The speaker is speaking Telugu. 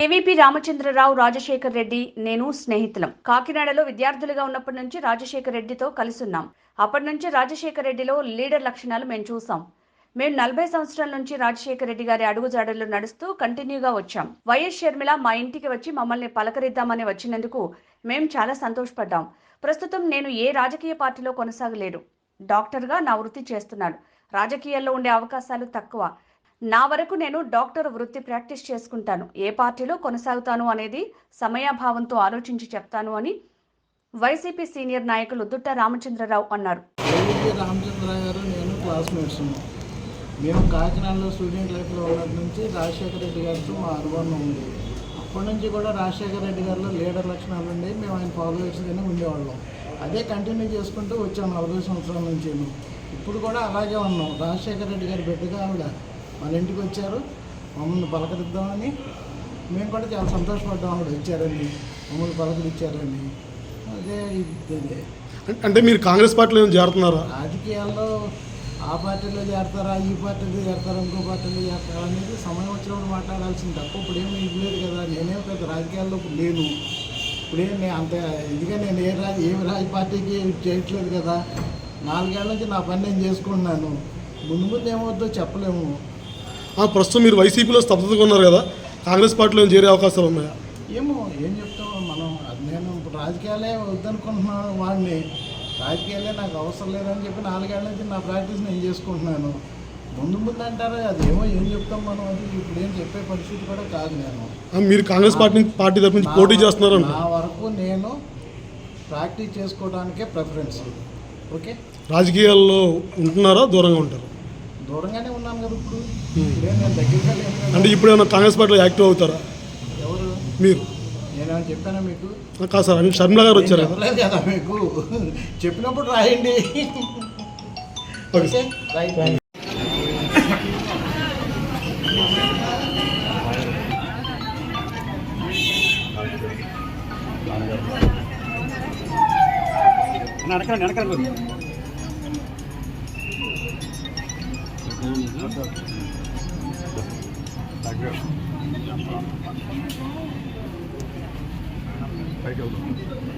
కేవీపీ రామచంద్రరావు, రాజశేఖర్ రెడ్డి, నేను స్నేహితులం. కాకినాడలో విద్యార్థులుగా ఉన్నప్పటి నుంచి రాజశేఖర్ రెడ్డితో కలిసున్నాం. అప్పటి నుంచి రాజశేఖర్ రెడ్డిలో లీడర్ లక్షణాలు మేము చూసాం. మేము 40 సంవత్సరాల నుంచి రాజశేఖర్ రెడ్డి గారి అడుగుజాడల్లో నడుస్తూ కంటిన్యూగా వచ్చాం. వైఎస్ షర్మిల మా ఇంటికి వచ్చి మమ్మల్ని పలకరిద్దామని వచ్చినందుకు మేము చాలా సంతోషపడ్డాం. ప్రస్తుతం నేను ఏ రాజకీయ పార్టీలో కొనసాగలేదు. డాక్టర్గా నా వృత్తి చేస్తున్నాను. రాజకీయాల్లో ఉండే అవకాశాలు తక్కువ. నా వరకు నేను డాక్టర్ వృత్తి ప్రాక్టీస్ చేసుకుంటాను. ఏ పార్టీలో కొనసాగుతాను అనేది సమయాభావంతో ఆలోచించి చెప్తాను అని వైసీపీ సీనియర్ నాయకులు దుట్ట రామచంద్రరావు అన్నారు. రామచంద్రరావు గారు నేను క్లాస్మేట్స్. మేము కాకినాడలో స్టూడెంట్ లైఫ్లో ఉన్నప్పటి నుంచి రాజశేఖర రెడ్డి గారితో మా అనుబంధం ఉంది. అప్పటి నుంచి కూడా రాజశేఖర రెడ్డి గారిలో లీడర్ లక్షణాలు ఉండేవి. మేము ఆయన ఫాలోవర్స్గానే ఉండేవాళ్ళం. అదే కంటిన్యూ చేసుకుంటూ వచ్చాం 40 సంవత్సరాల నుంచి. ఇప్పుడు కూడా అలాగే ఉన్నాం. రాజశేఖర రెడ్డి గారి బిడ్డగా ఆవిడ మన ఇంటికి వచ్చారు, మమ్మల్ని పలకరిద్దామని. మేము కూడా చాలా సంతోషపడ్డాం. ఆవిడ వచ్చారని, మమ్మల్ని పలకరించారని. అదే అంటే మీరు కాంగ్రెస్ పార్టీలో చేరుతున్నారా? రాజకీయాల్లో ఆ పార్టీలో చేరతారా, ఈ పార్టీలో చేరతారా, ఇంకో పార్టీలో చేరతారా అనేది సమయం వచ్చినప్పుడు మాట్లాడాల్సింది తప్ప ఇప్పుడేమీ ఇవ్వలేదు కదా. నేనేం పెద్ద రాజకీయాల్లో లేను. ఇప్పుడేం నేను అంత ఇదిగా నేను ఏ పార్టీకి చేయట్లేదు కదా. 4 ఏళ్ల నుంచి నా పని నేను చేసుకుంటున్నాను. ముందు ఏమవుద్దో చెప్పలేము. ప్రస్తుతం మీరు వైసీపీలో స్తబ్దతగా ఉన్నారు కదా, కాంగ్రెస్ పార్టీలో చేరే అవకాశాలు ఉన్నాయా? ఏమో ఏం చెప్తామో మనం. నేను ఇప్పుడు రాజకీయాలే వద్దనుకుంటున్నాను. వాడిని రాజకీయాలే నాకు అవసరం లేదని చెప్పి 4 ఏళ్ల నుంచి నా ప్రాక్టీస్ నేను చేసుకుంటున్నాను. ముందు అంటారా, అదేమో ఏం చెప్తాం మనం. అది ఇప్పుడు ఏం చెప్పే పరిస్థితి కూడా కాదు. నేను మీరు కాంగ్రెస్ పార్టీ తరఫు నుంచి పోటీ చేస్తున్నారు. నా వరకు నేను ప్రాక్టీస్ చేసుకోవడానికే ప్రిఫరెన్స్. ఓకే, రాజకీయాల్లో ఉంటున్నారా, దూరంగా ఉంటారు? దూరంగానే ఉన్నాను కదా. ఇప్పుడు నేను దగ్గరగా లేను. అంటే ఇప్పుడు ఏమైనా కాంగ్రెస్ పార్టీలో యాక్టివ్ అవుతారా? ఎవరు? మీరు. నేనేమైనా చెప్పానా మీకు? కాదు సార్, షర్మిల గారు వచ్చారు కదా మీకు. చెప్పినప్పుడు రాయండి. Okay, right. పైకి వెళ్దాం.